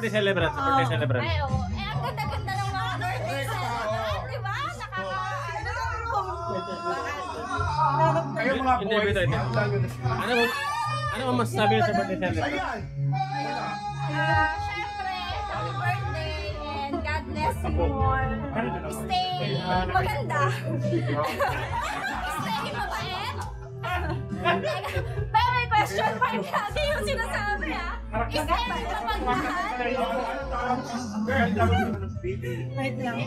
birthday celebrant. Sa birthday celebrant. Ay, oo. Eh, ang ganda-ganda ng mga birthday celebrant, di ba? Kayo mga boys. Ano masasabi niyo sa birthday celebrant? Siyempre, happy birthday and God bless you more. Stay maganda. Stay mabait. Pero may question mark kasi yung sinasabi ha. Stay mapagmahal. Wait lang.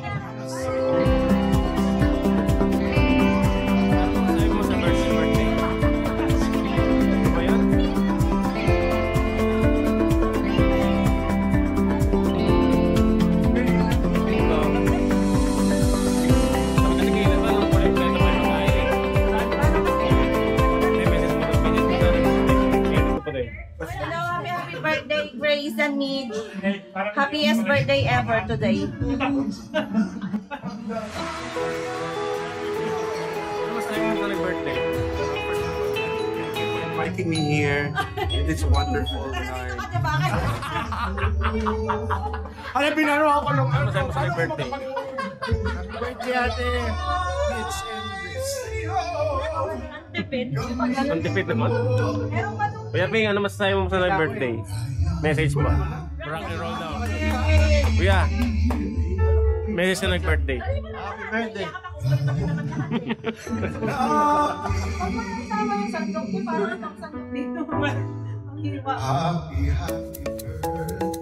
Sabi mo sa birthday. Ano ba yun? Hello, happy birthday, Grace and Midge. Happiest birthday ever today. Ano masasabi mo sa birthday? Inviting me here. It is wonderful. Ano pinaro ako nung Ano masasabi mo sa birthday? birthday ate. Mitch and Grace. Ang tipid naman. Kuya Ping, ano masasabi mo sa birthday? Message mo. Rock and roll daw. Kuya, message sa birthday. Happy birthday. Sama yung sandok ko, parang ang sandok dito. Ang hirap. Happy birthday.